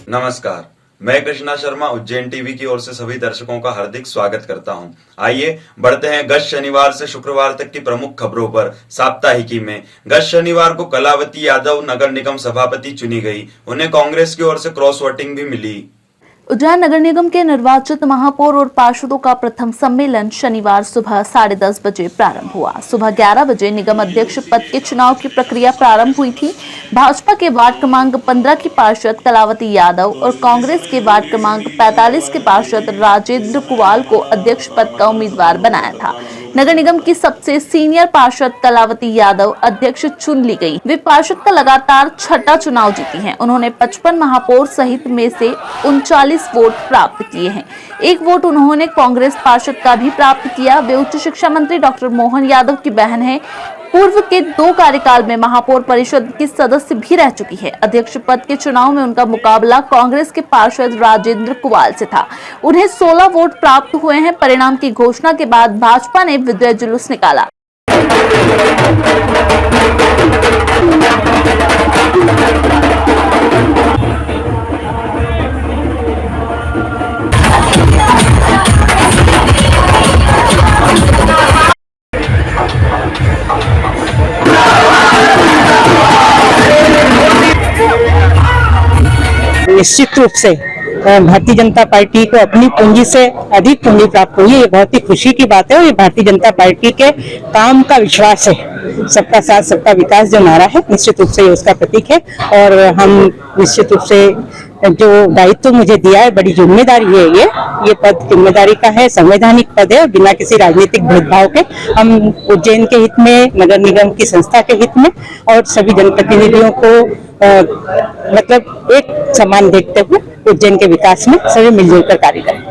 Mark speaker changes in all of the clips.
Speaker 1: नमस्कार, मैं कृष्णा शर्मा उज्जैन टीवी की ओर से सभी दर्शकों का हार्दिक स्वागत करता हूं। आइए बढ़ते हैं गत शनिवार से शुक्रवार तक की प्रमुख खबरों पर। साप्ताहिकी में गत शनिवार को कलावती यादव नगर निगम सभापति चुनी गई। उन्हें कांग्रेस की ओर से क्रॉस वोटिंग भी मिली।
Speaker 2: उज्जैन नगर निगम के निर्वाचित महापौर और पार्षदों का प्रथम सम्मेलन शनिवार सुबह 10:30 बजे प्रारंभ हुआ। सुबह 11 बजे निगम अध्यक्ष पद के चुनाव की प्रक्रिया प्रारंभ हुई थी। भाजपा के वार्ड क्रमांक 15 की पार्षद कलावती यादव और कांग्रेस के वार्ड क्रमांक 45 के पार्षद राजेंद्र कुवाल को अध्यक्ष पद का उम्मीदवार बनाया था। नगर निगम की सबसे सीनियर पार्षद कलावती यादव अध्यक्ष चुन ली गई। वे पार्षद का लगातार छठा चुनाव जीती हैं। उन्होंने 55 महापौर सहित में से 39 वोट प्राप्त किए हैं। एक वोट उन्होंने कांग्रेस पार्षद का भी प्राप्त किया। वे उच्च शिक्षा मंत्री डॉक्टर मोहन यादव की बहन है। पूर्व के 2 कार्यकाल में महापौर परिषद की सदस्य भी रह चुकी है। अध्यक्ष पद के चुनाव में उनका मुकाबला कांग्रेस के पार्षद राजेंद्र कुवाल से था। उन्हें 16 वोट प्राप्त हुए हैं। परिणाम की घोषणा के बाद भाजपा ने विजय जुलूस निकाला।
Speaker 3: निश्चित रूप से भारतीय जनता पार्टी को अपनी पूंजी से अधिक पूंजी प्राप्त हुई है। ये बहुत ही खुशी की बात है और ये भारतीय जनता पार्टी के काम का विश्वास है। सबका साथ सबका विकास जो नारा है, निश्चित रूप से ये उसका प्रतीक है। और हम निश्चित रूप से जो दायित्व मुझे दिया है, बड़ी जिम्मेदारी है। ये पद जिम्मेदारी का है, संवैधानिक पद है और बिना किसी राजनीतिक भेदभाव के हम उज्जैन के हित में, नगर निगम की संस्था के हित में और सभी जनप्रतिनिधियों को मतलब एक समान देखते हुए उज्जैन के विकास में सभी मिलजुल कर कार्य करें।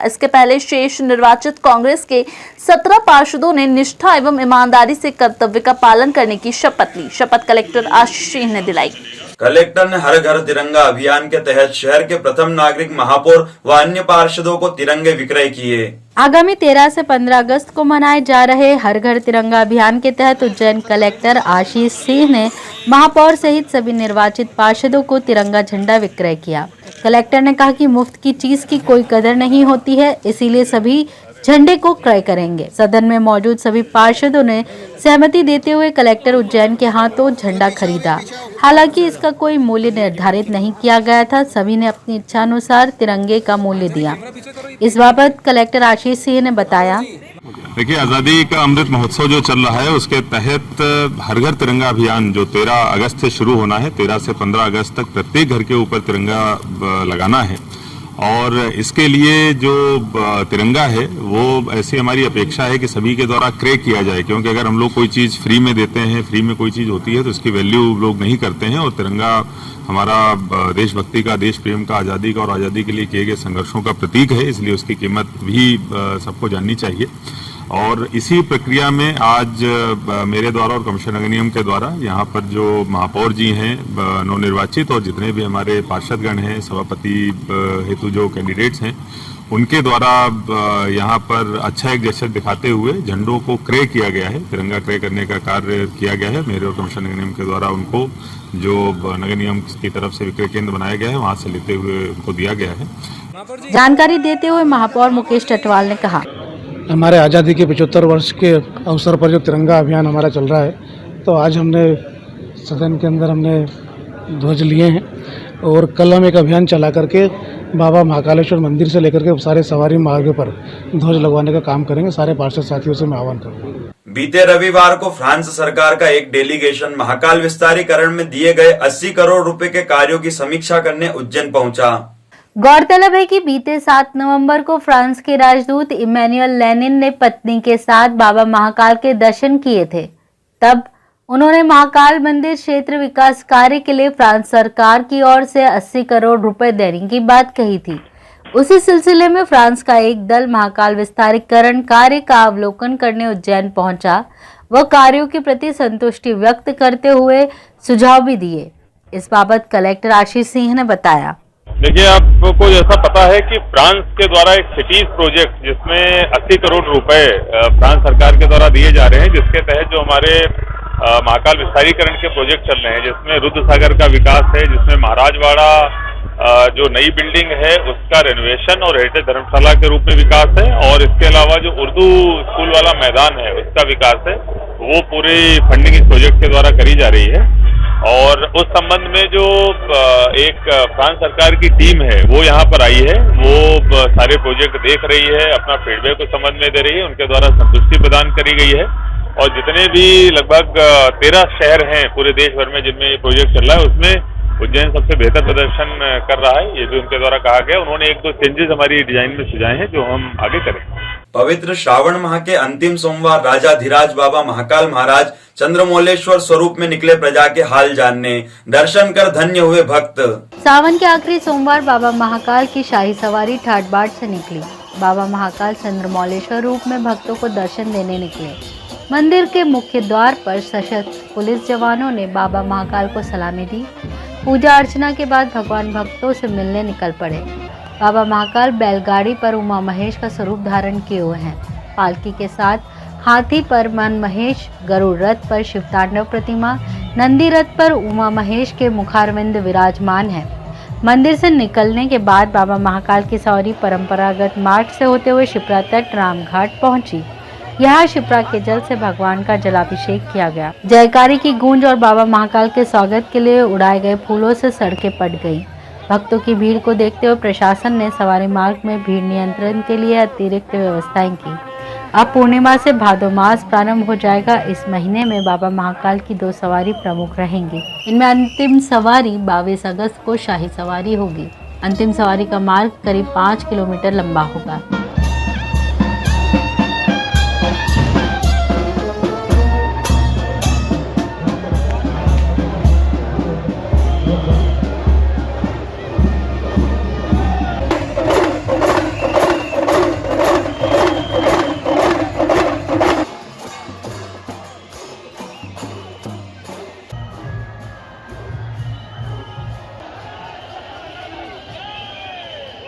Speaker 2: इसके पहले शेष निर्वाचित कांग्रेस के 17 पार्षदों ने निष्ठा एवं ईमानदारी से कर्तव्य का पालन करने की शपथ ली। शपथ कलेक्टर आशीष सिंह ने दिलाई।
Speaker 1: कलेक्टर ने हर घर तिरंगा अभियान के तहत शहर के प्रथम नागरिक महापौर व अन्य पार्षदों को तिरंगे विक्रय किए।
Speaker 4: आगामी 13 से 15 अगस्त को मनाए जा रहे हर घर तिरंगा अभियान के तहत उज्जैन कलेक्टर आशीष सिंह ने महापौर सहित सभी निर्वाचित पार्षदों को तिरंगा झंडा विक्रय किया। कलेक्टर ने कहा कि मुफ्त की चीज की कोई कदर नहीं होती है, इसीलिए सभी झंडे को क्रय करेंगे। सदन में मौजूद सभी पार्षदों ने सहमति देते हुए कलेक्टर उज्जैन के हाथों झंडा खरीदा। हालांकि इसका कोई मूल्य निर्धारित नहीं किया गया था। सभी ने अपनी इच्छानुसार तिरंगे का मूल्य दिया। इस बाबत कलेक्टर आशीष सिंह ने बताया।
Speaker 5: देखिए, आज़ादी का अमृत महोत्सव जो चल रहा है उसके तहत हर घर तिरंगा अभियान जो 13 अगस्त से शुरू होना है, 13 से 15 अगस्त तक प्रत्येक घर के ऊपर तिरंगा लगाना है। और इसके लिए जो तिरंगा है वो ऐसी हमारी अपेक्षा है कि सभी के द्वारा क्रय किया जाए, क्योंकि अगर हम लोग कोई चीज़ फ्री में देते हैं, फ्री में कोई चीज़ होती है तो उसकी वैल्यू लोग नहीं करते हैं। और तिरंगा हमारा देशभक्ति का, देश प्रेम का, आज़ादी का और आज़ादी के लिए किए गए संघर्षों का प्रतीक है, इसलिए उसकी कीमत भी सबको जाननी चाहिए। और इसी प्रक्रिया में आज मेरे द्वारा और कमिश्नर नगर निगम के द्वारा यहाँ पर जो महापौर जी हैं नवनिर्वाचित और जितने भी हमारे पार्षदगण हैं, सभापति हेतु जो कैंडिडेट्स हैं, उनके द्वारा यहाँ पर अच्छा एक जेस्चर दिखाते हुए झंडों को क्रय किया गया है। तिरंगा क्रय करने का कार्य किया गया है। मेरे और कमिश्नर नगर निगम के द्वारा उनको जो नगर निगम की तरफ से विक्रय केंद्र बनाया गया है वहाँ से लेते हुए उनको दिया गया है।
Speaker 4: जानकारी देते हुए महापौर मुकेश टटवाल ने कहा,
Speaker 6: हमारे आज़ादी के 75 वर्ष के अवसर पर जो तिरंगा अभियान हमारा चल रहा है, तो आज हमने सदन के अंदर हमने ध्वज लिए हैं और कल हम एक अभियान चला करके बाबा महाकालेश्वर मंदिर से लेकर के सारे सवारी मार्ग पर ध्वज लगवाने का काम करेंगे। सारे पार्षद साथियों से मैं आह्वान करूँगा।
Speaker 1: बीते रविवार को फ्रांस सरकार का एक डेलीगेशन महाकाल विस्तारीकरण में दिए गए 80 करोड़ रुपए के कार्यों की समीक्षा करने उज्जैन पहुंचा।
Speaker 4: गौरतलब है कि बीते 7 नवंबर को फ्रांस के राजदूत इमैनुअल लेनिन ने पत्नी के साथ बाबा महाकाल के दर्शन किए थे। तब उन्होंने महाकाल मंदिर क्षेत्र विकास कार्य के लिए फ्रांस सरकार की ओर से 80 करोड़ रुपए देने की बात कही थी। उसी सिलसिले में फ्रांस का एक दल महाकाल विस्तारीकरण कार्य का अवलोकन करने उज्जैन पहुंचा। वह कार्यों के प्रति संतुष्टि व्यक्त करते हुए सुझाव भी दिए। इस बाबत कलेक्टर आशीष सिंह ने बताया।
Speaker 7: देखिए, आपको जैसा पता है कि फ्रांस के द्वारा एक सिटीज प्रोजेक्ट जिसमें 80 करोड़ रुपए फ्रांस सरकार के द्वारा दिए जा रहे हैं, जिसके तहत जो हमारे महाकाल विस्तारीकरण के प्रोजेक्ट चल रहे हैं, जिसमें रुद्र सागर का विकास है, जिसमें महाराजवाड़ा जो नई बिल्डिंग है उसका रेनोवेशन और हेरिटेज धर्मशाला के रूप में विकास है, और इसके अलावा जो उर्दू स्कूल वाला मैदान है उसका विकास है, वो पूरी फंडिंग इस प्रोजेक्ट के द्वारा करी जा रही है। और उस संबंध में जो एक फ्रांस सरकार की टीम है वो यहाँ पर आई है, वो सारे प्रोजेक्ट देख रही है, अपना फीडबैक को समझ में दे रही है, उनके द्वारा संतुष्टि प्रदान करी गई है। और जितने भी लगभग 13 शहर हैं पूरे देश भर में जिनमें ये प्रोजेक्ट चल रहा है, उसमें उज्जैन सबसे बेहतर प्रदर्शन कर रहा है, ये भी उनके द्वारा कहा गया। उन्होंने 1-2 चेंजेस हमारी डिजाइन में सुझाए हैं जो हम आगे करें।
Speaker 1: पवित्र श्रावण माह के अंतिम सोमवार राजाधिराज बाबा महाकाल महाराज चंद्रमौलेश्वर स्वरूप में निकले प्रजा के हाल जानने, दर्शन कर धन्य हुए भक्त।
Speaker 4: सावन के आखिरी सोमवार बाबा महाकाल की शाही सवारी ठाट बाट से निकली। बाबा महाकाल चंद्रमौलेश्वर रूप में भक्तों को दर्शन देने निकले। मंदिर के मुख्य द्वार पर सशस्त्र पुलिस जवानों ने बाबा महाकाल को सलामी दी। पूजा अर्चना के बाद भगवान भक्तों से मिलने निकल पड़े। बाबा महाकाल बैलगाड़ी पर उमा महेश का स्वरूप धारण किए हुए हैं। पालकी के साथ हाथी पर मन महेश, गरुड़ रथ पर शिवतांडव प्रतिमा, नंदी रथ पर उमा महेश के मुखारविंद विराजमान है। मंदिर से निकलने के बाद बाबा महाकाल की सवारी परंपरागत मार्ग से होते हुए शिप्रा तट रामघाट पहुंची। यहाँ शिप्रा के जल से भगवान का जलाभिषेक किया गया। जयकारी की गूंज और बाबा महाकाल के स्वागत के लिए उड़ाए गए फूलों से सड़कें पट गईं। भक्तों की भीड़ को देखते हुए प्रशासन ने सवारी मार्ग में भीड़ नियंत्रण के लिए अतिरिक्त व्यवस्थाएं की। अब पूर्णिमा से भादो मास प्रारंभ हो जाएगा। इस महीने में बाबा महाकाल की 2 सवारी प्रमुख रहेंगी। इनमें अंतिम सवारी 22 अगस्त को शाही सवारी होगी। अंतिम सवारी का मार्ग करीब 5 किलोमीटर लंबा होगा।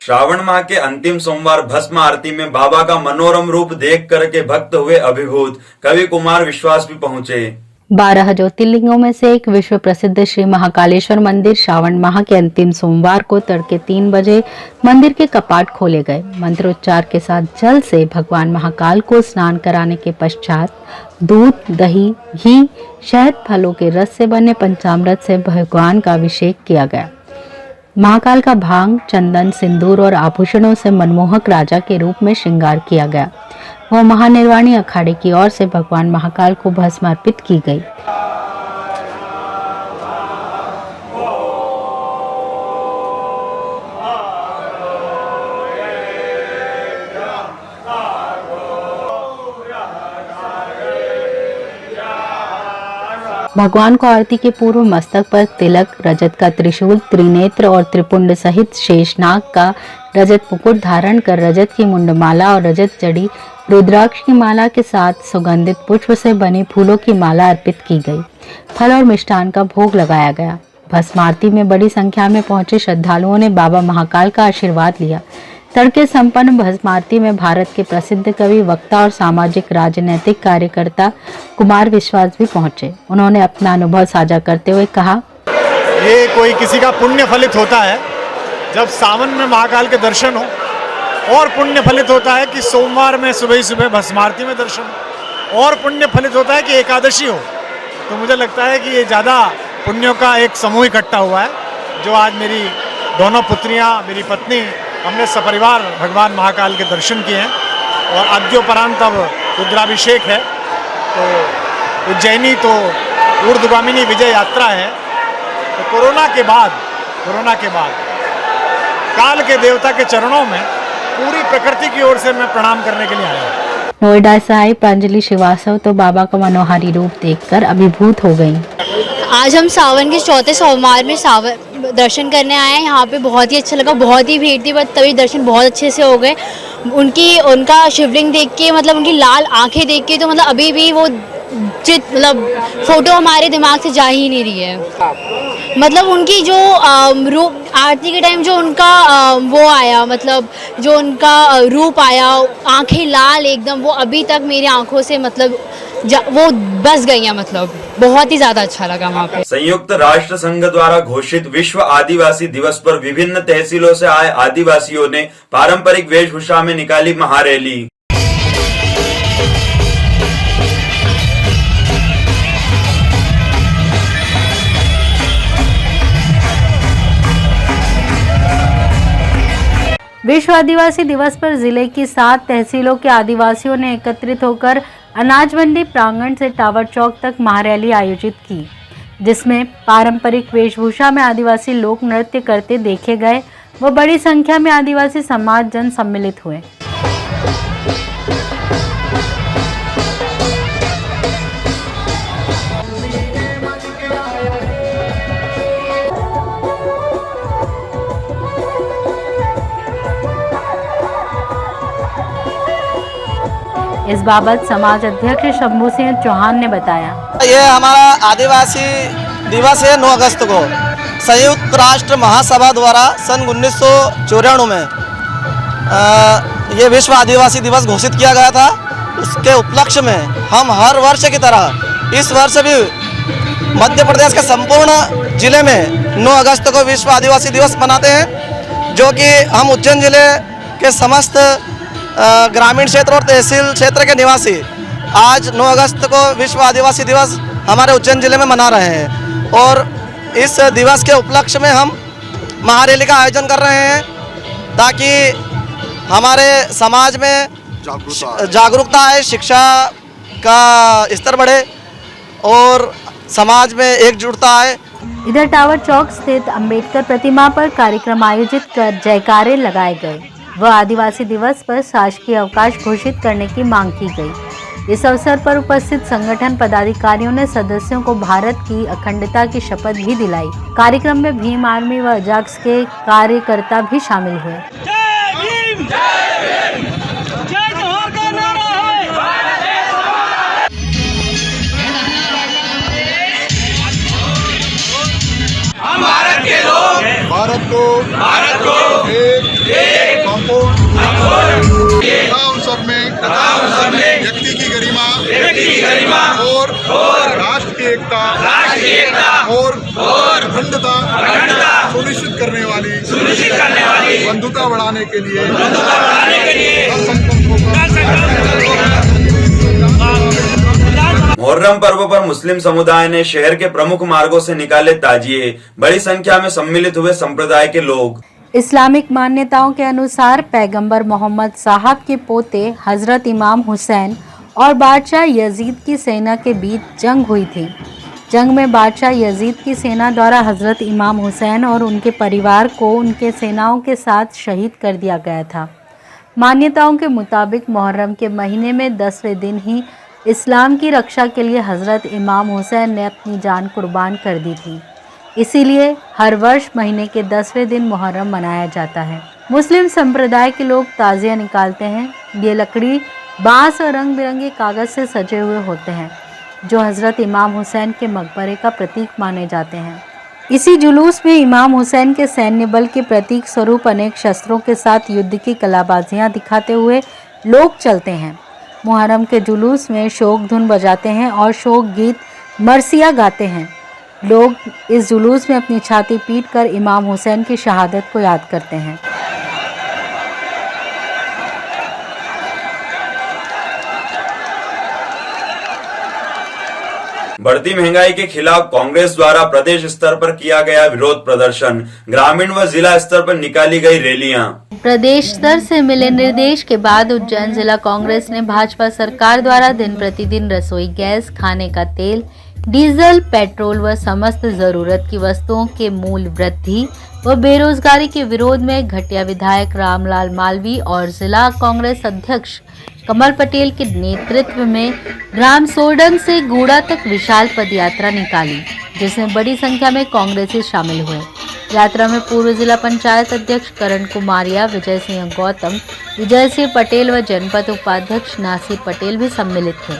Speaker 1: श्रावण माह के अंतिम सोमवार भस्म आरती में बाबा का मनोरम रूप देख करके भक्त हुए अभिभूत। कवि कुमार विश्वास भी पहुंचे।
Speaker 4: 12 ज्योतिर्लिंगों में से एक विश्व प्रसिद्ध श्री महाकालेश्वर मंदिर श्रावण माह के अंतिम सोमवार को तड़के 3 बजे मंदिर के कपाट खोले गए। मंत्रोच्चार के साथ जल से भगवान महाकाल को स्नान कराने के पश्चात दूध, दही, घी, शहद, फलों के रस से बने पंचामृत से भगवान का अभिषेक किया गया। महाकाल का भांग, चंदन, सिंदूर और आभूषणों से मनमोहक राजा के रूप में श्रृंगार किया गया। वह महानिर्वाणी अखाड़े की ओर से भगवान महाकाल को भस्म अर्पित की गई। भगवान को आरती के पूर्व मस्तक पर तिलक, रजत का त्रिशूल, त्रिनेत्र और त्रिपुंड सहित शेषनाग का रजत मुकुट धारण कर रजत की मुंडमाला और रजत जड़ी रुद्राक्ष की माला के साथ सुगंधित पुष्प से बनी फूलों की माला अर्पित की गई। फल और मिष्टान का भोग लगाया गया। भस्म आरती में बड़ी संख्या में पहुंचे श्रद्धालुओं ने बाबा महाकाल का आशीर्वाद लिया। तड़के संपन्न भस्म आरती में भारत के प्रसिद्ध कवि, वक्ता और सामाजिक राजनीतिक कार्यकर्ता कुमार विश्वास भी पहुंचे। उन्होंने अपना अनुभव साझा करते हुए कहा,
Speaker 8: ये कोई किसी का पुण्य फलित होता है जब सावन में महाकाल के दर्शन हो, और पुण्य फलित होता है कि सोमवार में सुबह ही सुबह भस्म आरती में दर्शन हो, और पुण्य फलित होता है कि एकादशी हो। तो मुझे लगता है कि ये ज़्यादा पुण्यों का एक समूह इकट्ठा हुआ है, जो आज मेरी दोनों पुत्रियां, मेरी पत्नी, हमने सपरिवार भगवान महाकाल के दर्शन किए हैं। और अद्योपरांत अब रुद्राभिषेक है, तो उज्जैनी तो ऊर्ध्वगामिनी विजय यात्रा है। तो कोरोना के बाद काल के देवता के चरणों में पूरी प्रकृति की ओर से मैं प्रणाम करने के लिए आया हूँ।
Speaker 4: नोएडा से आई प्रांजलि श्रीवास्तव तो बाबा का मनोहारी रूप देखकर अभिभूत हो गयी।
Speaker 9: आज हम सावन के 4थे सोमवार में दर्शन करने आए हैं। यहाँ पे बहुत ही अच्छा लगा, बहुत ही भीड़ थी, बट तभी दर्शन बहुत अच्छे से हो गए। उनका शिवलिंग देख के, मतलब उनकी लाल आंखें देख के, तो मतलब अभी भी वो फोटो हमारे दिमाग से जा ही नहीं रही है। मतलब उनकी जो रूप आरती के टाइम जो उनका वो आया, मतलब जो उनका रूप आया, आंखें लाल एकदम, वो अभी तक मेरी आंखों से मतलब वो बस गई हैं, मतलब बहुत ही ज़्यादा अच्छा लगा वहाँ पे।
Speaker 1: संयुक्त राष्ट्र संघ द्वारा घोषित विश्व आदिवासी दिवस पर विभिन्न तहसीलों से आए आदिवासियों ने पारंपरिक वेशभूषा में निकाली महारैली।
Speaker 4: विश्व आदिवासी दिवस पर जिले की 7 तहसीलों के आदिवासियों ने एकत्रित होकर अनाज मंडी प्रांगण से टावर चौक तक महारैली आयोजित की, जिसमें पारंपरिक वेशभूषा में आदिवासी लोक नृत्य करते देखे गए व बड़ी संख्या में आदिवासी समाज जन सम्मिलित हुए। इस बाबत समाज अध्यक्ष शंभू सिंह चौहान ने बताया,
Speaker 10: ये हमारा आदिवासी दिवस है 9 अगस्त को संयुक्त राष्ट्र महासभा द्वारा सन 1994 में ये विश्व आदिवासी दिवस घोषित किया गया था। उसके उपलक्ष्य में हम हर वर्ष की तरह इस वर्ष भी मध्य प्रदेश के संपूर्ण जिले में 9 अगस्त को विश्व आदिवासी दिवस मनाते हैं, जो कि हम उज्जैन जिले के समस्त ग्रामीण क्षेत्र और तहसील क्षेत्र के निवासी आज 9 अगस्त को विश्व आदिवासी दिवस हमारे उज्जैन जिले में मना रहे हैं। और इस दिवस के उपलक्ष्य में हम महारैली का आयोजन कर रहे हैं ताकि हमारे समाज में जागरूकता आए, शिक्षा का स्तर बढ़े और समाज में एकजुटता आए।
Speaker 4: इधर टावर चौक स्थित अंबेडकर प्रतिमा पर कार्यक्रम आयोजित कर जयकारे लगाए गए व आदिवासी दिवस पर शासकीय अवकाश घोषित करने की मांग की गई। इस अवसर पर उपस्थित संगठन पदाधिकारियों ने सदस्यों को भारत की अखंडता की शपथ भी दिलाई। कार्यक्रम में भीम आर्मी व अजाक्स के कार्यकर्ता भी शामिल हुए।
Speaker 11: भारत को एक तथा अवसर में व्यक्ति की गरिमा और राष्ट्र की एकता और अखंडता सुनिश्चित करने वाली बंधुता बढ़ाने के लिए
Speaker 1: मुहर्रम पर्व पर मुस्लिम समुदाय ने शहर के प्रमुख मार्गों से निकाले ताजिए। बड़ी संख्या में सम्मिलित हुए संप्रदाय के लोग।
Speaker 4: इस्लामिक मान्यताओं के अनुसार पैगंबर मोहम्मद साहब के पोते हजरत इमाम हुसैन और बादशाह यजीद की सेना के बीच जंग हुई थी। जंग में बादशाह यजीद की सेना द्वारा हजरत इमाम हुसैन और उनके परिवार को उनके सेनाओं के साथ शहीद कर दिया गया था। मान्यताओं के मुताबिक मुहर्रम के महीने में 10वें दिन ही इस्लाम की रक्षा के लिए हजरत इमाम हुसैन ने अपनी जान कुर्बान कर दी थी। इसीलिए हर वर्ष महीने के 10वें दिन मुहर्रम मनाया जाता है। मुस्लिम संप्रदाय के लोग ताजिया निकालते हैं। ये लकड़ी, बांस और रंग बिरंगे कागज से सजे हुए होते हैं, जो हजरत इमाम हुसैन के मकबरे का प्रतीक माने जाते हैं। इसी जुलूस में इमाम हुसैन के सैन्य बल के प्रतीक स्वरूप अनेक शस्त्रों के साथ युद्ध की कलाबाजियां दिखाते हुए लोग चलते हैं। मुहर्रम के जुलूस में शोक धुन बजाते हैं और शोक गीत मरसिया गाते हैं। लोग इस जुलूस में अपनी छाती पीटकर इमाम हुसैन की शहादत को याद करते हैं।
Speaker 1: बढ़ती महंगाई के खिलाफ कांग्रेस द्वारा प्रदेश स्तर पर किया गया विरोध प्रदर्शन। ग्रामीण व जिला स्तर पर निकाली गई रैलियां।
Speaker 4: प्रदेश स्तर से मिले निर्देश के बाद उज्जैन जिला कांग्रेस ने भाजपा सरकार द्वारा दिन प्रतिदिन रसोई गैस, खाने का तेल, डीजल, पेट्रोल व समस्त जरूरत की वस्तुओं के मूल्य वृद्धि व बेरोजगारी के विरोध में घटिया विधायक रामलाल मालवी और जिला कांग्रेस अध्यक्ष कमल पटेल के नेतृत्व में ग्राम सोडंग से गूड़ा तक विशाल पदयात्रा निकाली, जिसमें बड़ी संख्या में कांग्रेसी शामिल हुए। यात्रा में पूर्व जिला पंचायत अध्यक्ष करण कुमारिया, विजय सिंह गौतम, विजय सिंह पटेल व जनपद उपाध्यक्ष नासिर पटेल भी सम्मिलित थे।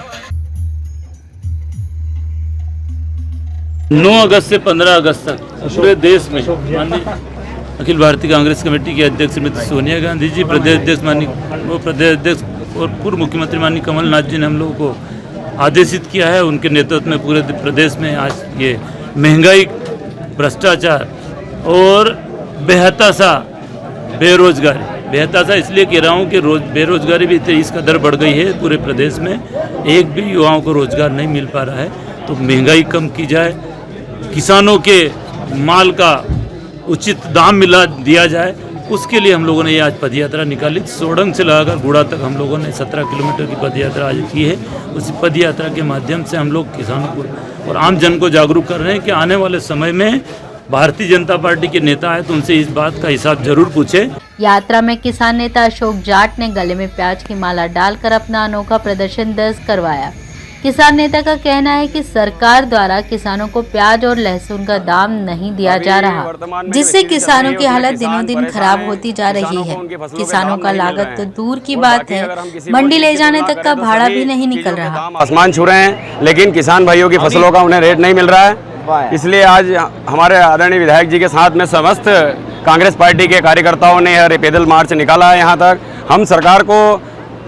Speaker 12: 9 अगस्त से 15 अगस्त तक पूरे देश में अखिल भारतीय कांग्रेस कमेटी के अध्यक्ष श्रीमती सोनिया गांधी जी, प्रदेश अध्यक्ष और पूर्व मुख्यमंत्री माननीय कमलनाथ जी ने हम लोगों को आदेशित किया है। उनके नेतृत्व में पूरे प्रदेश में आज ये महंगाई, भ्रष्टाचार और बेहताशा बेहताशा इसलिए कह रहा हूँ कि बेरोजगारी भी इस कदर बढ़ गई है पूरे प्रदेश में, एक भी युवाओं को रोजगार नहीं मिल पा रहा है। तो महंगाई कम की जाए, किसानों के माल का उचित दाम दिया जाए, उसके लिए हम लोगों ने ये आज पदयात्रा निकाली। सोडंग से लगाकर गुड़ा तक हम लोगों ने 17 किलोमीटर की पदयात्रा आज की है। उस पदयात्रा के माध्यम से हम लोग किसानों को और आम जन को जागरूक कर रहे हैं कि आने वाले समय में भारतीय जनता पार्टी के नेता है तो उनसे इस बात का हिसाब जरूर पूछे।
Speaker 4: यात्रा में किसान नेता अशोक जाट ने गले में प्याज की माला डालकर अपना अनोखा प्रदर्शन दर्ज करवाया। किसान नेता का कहना है कि सरकार द्वारा किसानों को प्याज और लहसुन का दाम नहीं दिया जा रहा, जिससे किसानों की हालत दिनों दिन खराब होती जा रही है। किसानों का लागत तो दूर की बात है, मंडी ले जाने तक का भाड़ा भी नहीं निकल रहा।
Speaker 13: आसमान छू रहे हैं, लेकिन किसान भाइयों की फसलों का उन्हें रेट नहीं मिल रहा है। इसलिए आज हमारे आदरणीय विधायक जी के साथ में समस्त कांग्रेस पार्टी के कार्यकर्ताओं ने यह पैदल मार्च निकाला है। यहाँ तक हम सरकार को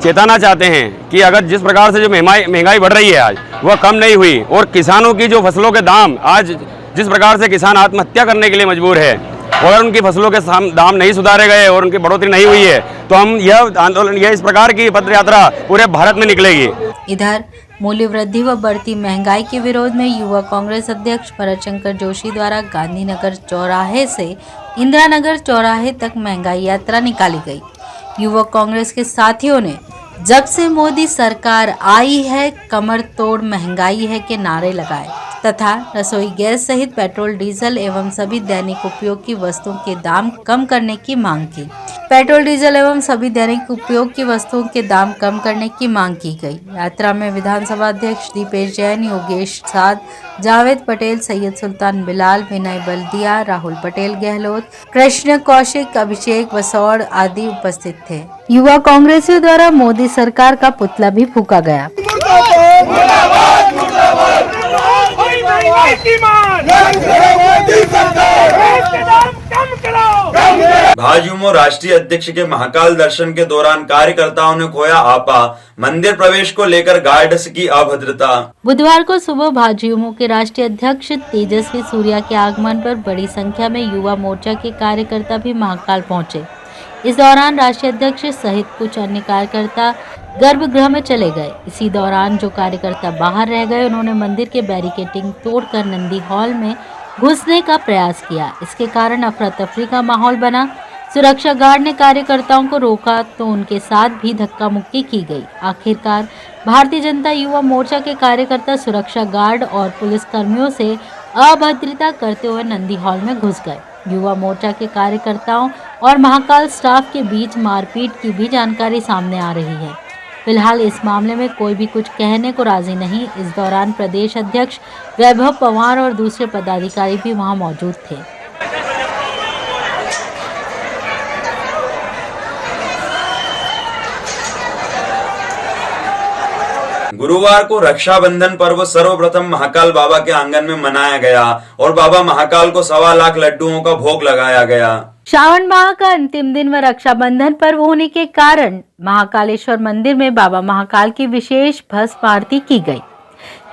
Speaker 13: चेताना चाहते हैं कि अगर जिस प्रकार से जो महंगाई बढ़ रही है आज वह कम नहीं हुई और किसानों की जो फसलों के दाम आज जिस प्रकार से किसान आत्महत्या करने के लिए मजबूर है, अगर उनकी फसलों के दाम नहीं सुधारे गए और उनकी बढ़ोतरी नहीं हुई है तो हम यह आंदोलन, यह इस प्रकार की पद यात्रा पूरे भारत में निकलेगी।
Speaker 4: इधर मूल्य वृद्धि व बढ़ती महंगाई के विरोध में युवा कांग्रेस अध्यक्ष भरत शंकर जोशी द्वारा गांधीनगर चौराहे से इंदिरा नगर चौराहे तक महंगाई यात्रा निकाली गई। युवा कांग्रेस के साथियों ने जब से मोदी सरकार आई है कमर तोड़ महंगाई है के नारे लगाए तथा रसोई गैस सहित पेट्रोल, डीजल एवं सभी दैनिक उपयोग की वस्तुओं के दाम कम करने की मांग की। पेट्रोल, डीजल एवं सभी दैनिक उपयोग की वस्तुओं के दाम कम करने की मांग की गई। यात्रा में विधानसभा अध्यक्ष दीपेश जैन, योगेश साध, जावेद पटेल, सैयद सुल्तान बिलाल, विनय बल्दिया, राहुल पटेल गहलोत, कृष्ण कौशिक, अभिषेक बसौड़ आदि उपस्थित थे। युवा कांग्रेसियों द्वारा मोदी सरकार का पुतला भी फूंका गया।
Speaker 1: भाजयुमो राष्ट्रीय अध्यक्ष के महाकाल दर्शन के दौरान कार्यकर्ताओं ने खोया आपा, मंदिर प्रवेश को लेकर गार्ड्स की अभद्रता।
Speaker 4: बुधवार को सुबह भाजयुमो के राष्ट्रीय अध्यक्ष तेजस्वी सूर्या के आगमन पर बड़ी संख्या में युवा मोर्चा के कार्यकर्ता भी महाकाल पहुंचे। इस दौरान राष्ट्रीय अध्यक्ष सहित कुछ अन्य कार्यकर्ता गर्भगृह में चले गए। इसी दौरान जो कार्यकर्ता बाहर रह गए उन्होंने मंदिर के बैरिकेडिंग तोड़कर नंदी हॉल में घुसने का प्रयास किया। इसके कारण अफरा तफरी का माहौल बना। सुरक्षा गार्ड ने कार्यकर्ताओं को रोका तो उनके साथ भी धक्का मुक्की की गई। आखिरकार भारतीय जनता युवा मोर्चा के कार्यकर्ता सुरक्षा गार्ड और पुलिस कर्मियों से अभद्रता करते हुए नंदी हॉल में घुस गए। युवा मोर्चा के कार्यकर्ताओं और महाकाल स्टाफ के बीच मारपीट की भी जानकारी सामने आ रही है। फिलहाल इस मामले में कोई भी कुछ कहने को राजी नहीं। इस दौरान प्रदेश अध्यक्ष वैभव पवार और दूसरे पदाधिकारी भी वहां मौजूद थे।
Speaker 1: गुरुवार को रक्षाबंधन पर्व सर्वप्रथम महाकाल बाबा के आंगन में मनाया गया और बाबा महाकाल को 1.25 लाख लड्डुओं का भोग लगाया गया।
Speaker 4: श्रावण माह का अंतिम दिन व रक्षाबंधन पर्व होने के कारण महाकालेश्वर मंदिर में बाबा महाकाल की विशेष भस्म आरती की गई।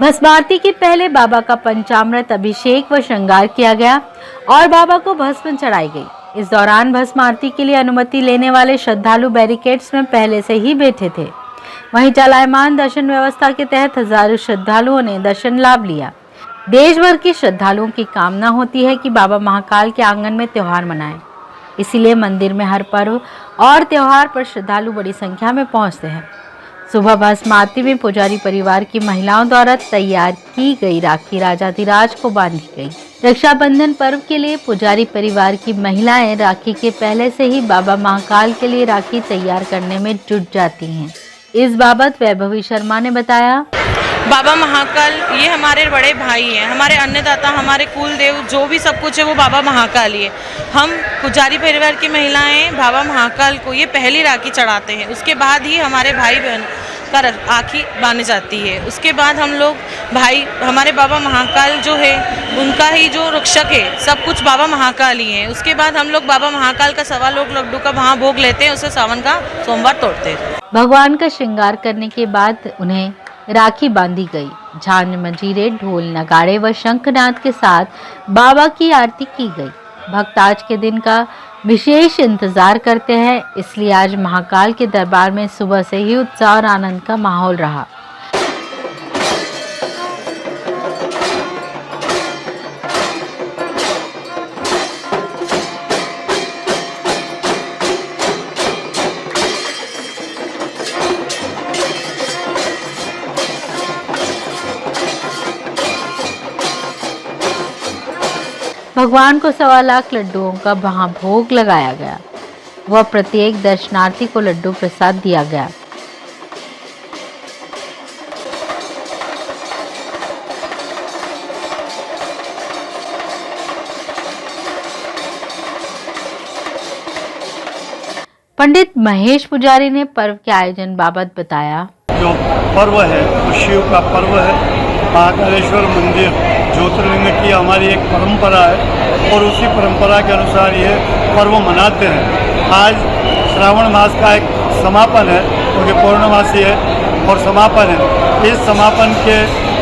Speaker 4: भस्म आरती के पहले बाबा का पंचामृत अभिषेक व श्रृंगार किया गया और बाबा को भस्म चढ़ाई गई। इस दौरान भस्म आरती के लिए अनुमति लेने वाले श्रद्धालु बैरिकेड्स में पहले से ही बैठे थे। वहीं चलायमान दर्शन व्यवस्था के तहत हजारों श्रद्धालुओं ने दर्शन लाभ लिया। देश भर के श्रद्धालुओं की कामना होती है कि बाबा महाकाल के आंगन में त्योहार मनाएं। इसीलिए मंदिर में हर पर्व और त्योहार पर श्रद्धालु बड़ी संख्या में पहुंचते हैं। सुबह भस्म आरती में पुजारी परिवार की महिलाओं द्वारा तैयार की गई राखी राजाधिराज को बांधी गई। रक्षाबंधन पर्व के लिए पुजारी परिवार की महिलाएं राखी के पहले से ही बाबा महाकाल के लिए राखी तैयार करने में जुट जाती हैं। इस बाबत वैभवी शर्मा ने बताया,
Speaker 14: बाबा महाकाल ये हमारे बड़े भाई हैं, हमारे अन्नदाता, हमारे कुल देव, जो भी सब कुछ है वो बाबा महाकाल ही है। हम पुजारी परिवार की महिलाएं बाबा महाकाल को ये पहली राखी चढ़ाते हैं, उसके बाद ही हमारे भाई बहन का राखी बांधी जाती है। उसके बाद हम लोग भाई, हमारे बाबा महाकाल जो है उनका ही जो रक्षक है, सब कुछ बाबा महाकाल ही है। उसके बाद हम लोग बाबा महाकाल का 1.25 लाख लड्डू का वहाँ भोग लेते हैं, उसे सावन का सोमवार तोड़ते हैं।
Speaker 4: भगवान का श्रृंगार करने के बाद उन्हें राखी बांधी गई। झांझ मंजीरे, ढोल नगाड़े व शंखनाद के साथ बाबा की आरती की गई। भक्त आज के दिन का विशेष इंतजार करते हैं, इसलिए आज महाकाल के दरबार में सुबह से ही उत्साह और आनंद का माहौल रहा। भगवान को 1.25 लाख लड्डुओं का वहां भोग लगाया गया। वह प्रत्येक दर्शनार्थी को लड्डू प्रसाद दिया गया। पंडित महेश पुजारी ने पर्व के आयोजन बाबत बताया।
Speaker 15: जो पर्व है वो शिव का पर्व है। महाकालेश्वर मंदिर ज्योतिर्लिंग की हमारी एक परंपरा है और उसी परंपरा के अनुसार ये पर्व मनाते हैं। आज श्रावण मास का एक समापन है क्योंकि पूर्णमासी है और समापन है। इस समापन के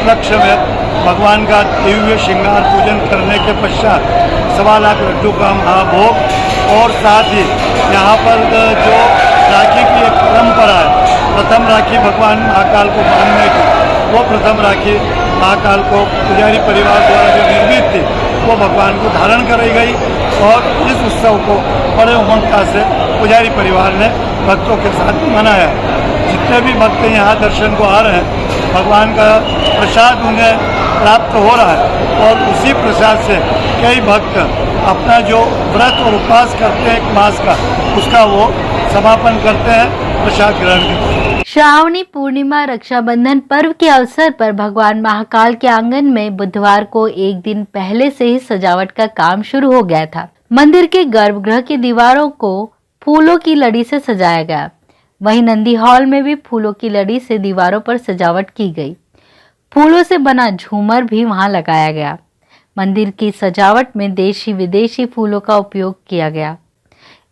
Speaker 15: लक्ष्य में भगवान का दिव्य श्रृंगार पूजन करने के पश्चात 1.25 लाख लड्डू का महाभोग और साथ ही यहाँ पर जो राखी की एक परंपरा है, प्रथम राखी भगवान महाकाल को बांधने की, वो प्रथम राखी महाकाल को पुजारी परिवार द्वारा जो निर्मित थी वो भगवान को धारण कराई गई और इस उत्सव को बड़े उमंगता से पुजारी परिवार ने भक्तों के साथ मनाया। जितने भी भक्त यहाँ दर्शन को आ रहे हैं, भगवान का प्रसाद उन्हें प्राप्त हो रहा है और उसी प्रसाद से कई भक्त अपना जो व्रत और उपवास करते हैं 1 मास का, उसका वो समापन करते हैं, प्रसाद ग्रहण करते हैं।
Speaker 4: श्रावणी पूर्णिमा रक्षाबंधन पर्व के अवसर पर भगवान महाकाल के आंगन में बुधवार को एक दिन पहले से ही सजावट का काम शुरू हो गया था। मंदिर के गर्भगृह की दीवारों को फूलों की लड़ी से सजाया गया। वहीं नंदी हॉल में भी फूलों की लड़ी से दीवारों पर सजावट की गई। फूलों से बना झूमर भी वहां लगाया गया। मंदिर की सजावट में देशी विदेशी फूलों का उपयोग किया गया।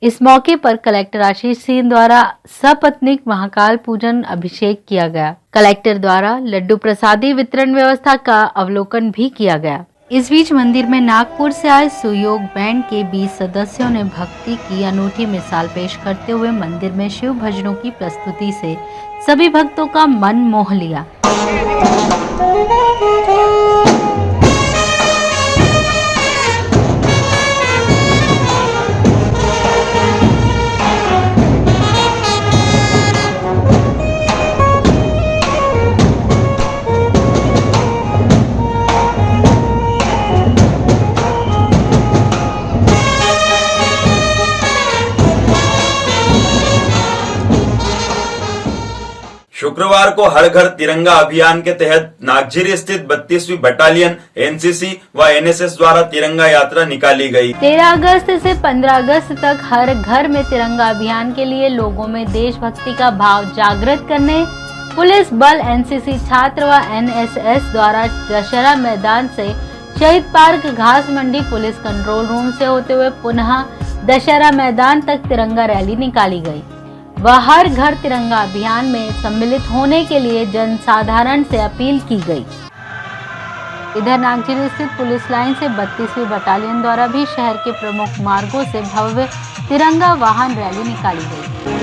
Speaker 4: इस मौके पर कलेक्टर आशीष सिंह द्वारा सपत्नीक महाकाल पूजन अभिषेक किया गया। कलेक्टर द्वारा लड्डू प्रसादी वितरण व्यवस्था का अवलोकन भी किया गया। इस बीच मंदिर में नागपुर से आए सुयोग बैंड के 20 सदस्यों ने भक्ति की अनूठी मिसाल पेश करते हुए मंदिर में शिव भजनों की प्रस्तुति से सभी भक्तों का मन मोह लिया।
Speaker 1: शुक्रवार को हर घर तिरंगा अभियान के तहत नागझिरी स्थित 32वीं बटालियन एनसीसी व एनएसएस द्वारा तिरंगा यात्रा निकाली गई।
Speaker 4: 13 अगस्त से 15 अगस्त तक हर घर में तिरंगा अभियान के लिए लोगों में देशभक्ति का भाव जागृत करने पुलिस बल, एनसीसी छात्र व एनएसएस द्वारा दशहरा मैदान से शहीद पार्क, घास मंडी, पुलिस कंट्रोल रूम से होते हुए पुनः दशहरा मैदान तक तिरंगा रैली निकाली गई। वह हर घर तिरंगा अभियान में सम्मिलित होने के लिए जनसाधारण से अपील की गई। इधर नागझिरी स्थित पुलिस लाइन से 32वीं बटालियन द्वारा भी शहर के प्रमुख मार्गों से भव्य तिरंगा वाहन रैली निकाली गई।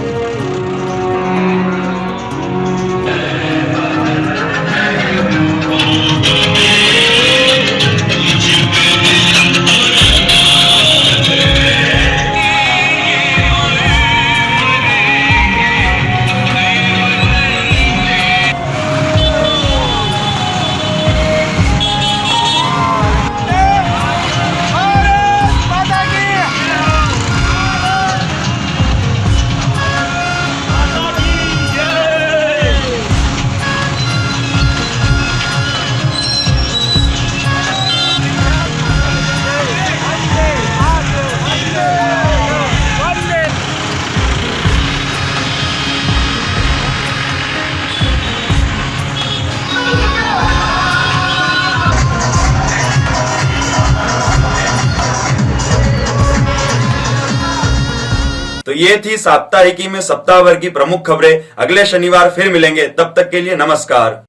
Speaker 1: तो ये थी साप्ताहिकी में सप्ताह भर की प्रमुख खबरें। अगले शनिवार फिर मिलेंगे, तब तक के लिए नमस्कार।